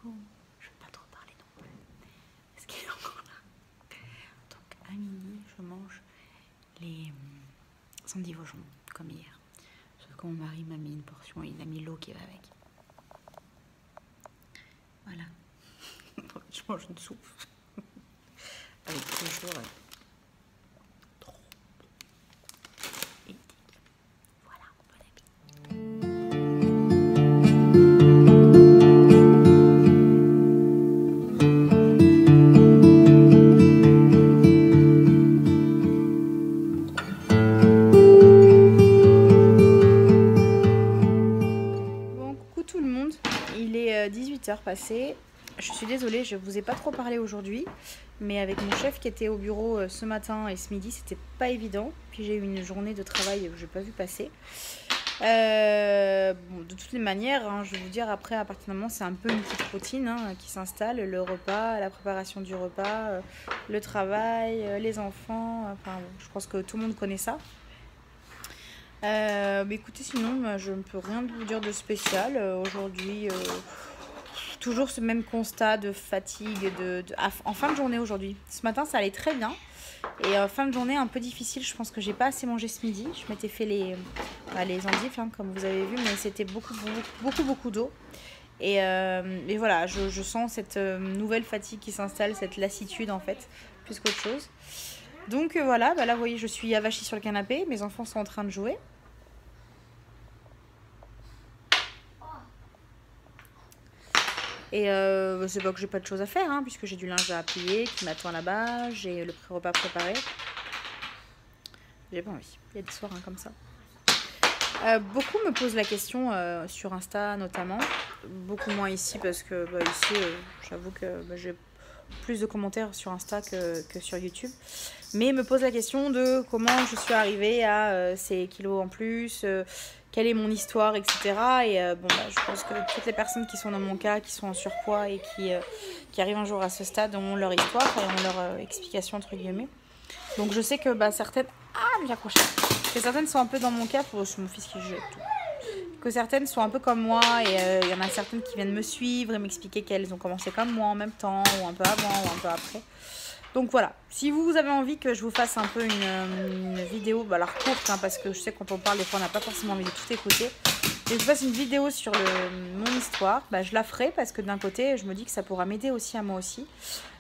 coup, je ne vais pas trop parler non plus, parce qu'il est encore là. Donc à midi, je mange les sandwichs comme hier. Sauf que mon mari m'a mis une portion et il a mis l'eau qui va avec. Voilà. Je mange une soupe. Avec toujours trop éthique. Voilà, bon appétit. Bon, coucou tout le monde. Il est 18h passé. Je suis désolée, je vous ai pas trop parlé aujourd'hui, mais avec mon chef qui était au bureau ce matin et ce midi, c'était pas évident. Puis j'ai eu une journée de travail que j'ai pas vu passer. Bon, de toutes les manières, hein, je vais vous dire, après, à partir d'un moment, c'est un peu une petite routine qui s'installe. Le repas, la préparation du repas, le travail, les enfants. Enfin, je pense que tout le monde connaît ça. Mais écoutez, sinon, je ne peux rien vous dire de spécial. Aujourd'hui, toujours ce même constat de fatigue en fin de journée aujourd'hui. Ce matin, ça allait très bien. Et fin de journée, un peu difficile. Je pense que j'ai pas assez mangé ce midi. Je m'étais fait les endives, hein, comme vous avez vu, mais c'était beaucoup d'eau. Et voilà, je sens cette nouvelle fatigue qui s'installe, cette lassitude en fait, plus qu'autre chose. Donc voilà, là vous voyez, je suis avachie sur le canapé. Mes enfants sont en train de jouer. Et c'est pas que j'ai pas de choses à faire, hein, puisque j'ai du linge à plier qui m'attend là-bas, j'ai le repas préparé. J'ai pas envie, il y a des soirs comme ça. Beaucoup me posent la question sur Insta notamment, beaucoup moins ici parce que ici j'avoue que j'ai plus de commentaires sur Insta que sur YouTube. Mais me posent la question de comment je suis arrivée à ces kilos en plus, quelle est mon histoire, etc. Et je pense que toutes les personnes qui sont dans mon cas, qui sont en surpoids et qui arrivent un jour à ce stade ont leur histoire et ont leur explication entre guillemets. Donc je sais que certaines... Ah, j'ai accroché. Que certaines sont un peu dans mon cas, c'est mon fils qui jette tout. Que certaines sont un peu comme moi et il y en a certaines qui viennent me suivre et m'expliquer qu'elles ont commencé comme moi en même temps ou un peu avant ou un peu après. Donc voilà, si vous avez envie que je vous fasse un peu une vidéo, alors courte, hein, parce que je sais que quand on parle des fois on n'a pas forcément envie de tout écouter, et je vous fasse une vidéo sur mon histoire, je la ferai parce que d'un côté je me dis que ça pourra m'aider aussi à moi aussi,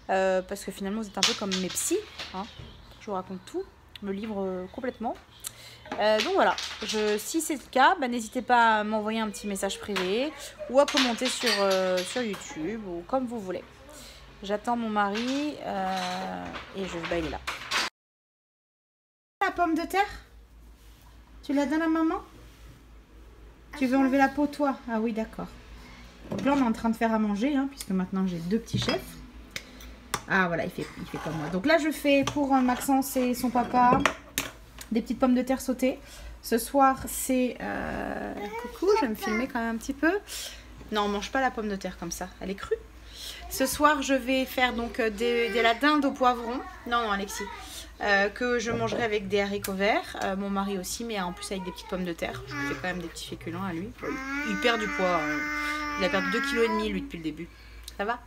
parce que finalement vous êtes un peu comme mes psys, hein, je vous raconte tout, je me livre complètement. Donc voilà, si c'est le cas, n'hésitez pas à m'envoyer un petit message privé ou à commenter sur YouTube ou comme vous voulez. J'attends mon mari et il est là. La pomme de terre, tu la donnes à maman? Tu veux enlever la peau toi? Ah oui, d'accord. Donc là on est en train de faire à manger, hein, puisque maintenant j'ai deux petits chefs. Ah voilà, il fait comme moi. Donc là je fais pour Maxence et son papa des petites pommes de terre sautées. Ce soir c'est... Coucou, je vais me filmer quand même un petit peu. Non, on mange pas la pomme de terre comme ça, elle est crue. Ce soir, je vais faire donc de la dinde au poivron. Non, Alexis. Que je mangerai avec des haricots verts. Mon mari aussi, mais en plus avec des petites pommes de terre. Je lui fais quand même des petits féculents à lui. Il perd du poids. Il a perdu 2,5 kg lui depuis le début. Ça va?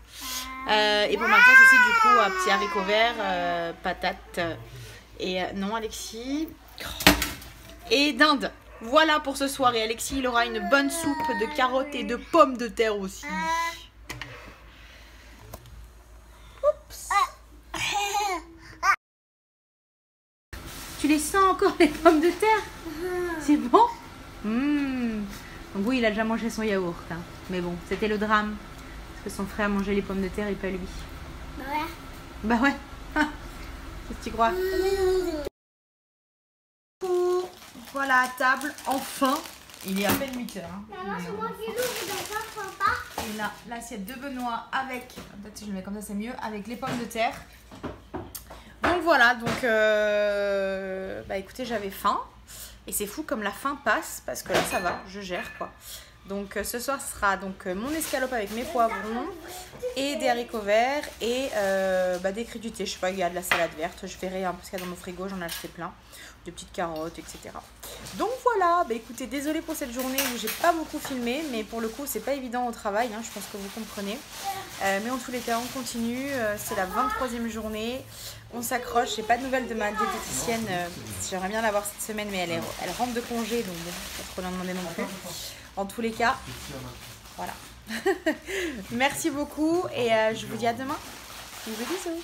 Et pour Maxence aussi, du coup, un petit haricot vert, patates. Et non, Alexis. Et dinde. Voilà pour ce soir. Et Alexis, il aura une bonne soupe de carottes et de pommes de terre aussi. Tu les sens encore les pommes de terre? C'est bon? Donc oui, il a déjà mangé son yaourt. Hein. Mais bon, c'était le drame. Parce que son frère mangeait les pommes de terre et pas lui. Bah ouais. Bah ouais. Qu'est-ce que tu crois? Voilà à table, enfin. Il est à peine 8h. Hein. Maman, c'est moi qui l'ouvre, d'accord, papa? Et là, l'assiette de Benoît avec... Peut-être si je le mets comme ça, c'est mieux. Avec les pommes de terre. Donc voilà, donc écoutez, j'avais faim et c'est fou comme la faim passe parce que là ça va, je gère quoi. Donc ce soir ce sera donc mon escalope avec mes poivrons et des haricots verts et des crudités. Je sais pas, il y a de la salade verte, je verrai hein, parce qu'il y a dans mon frigo, j'en ai acheté plein. Des petites carottes, etc. Donc voilà, écoutez, désolée pour cette journée où j'ai pas beaucoup filmé, mais pour le coup c'est pas évident au travail, hein, je pense que vous comprenez. Mais en tous les cas on continue, c'est la 23e journée, on s'accroche, j'ai pas de nouvelles de ma diététicienne, j'aimerais bien l'avoir cette semaine mais elle rentre de congé donc bon, pas trop l'en demander non plus. En tous les cas, voilà. Merci beaucoup et je vous dis à demain. Bisous bisous.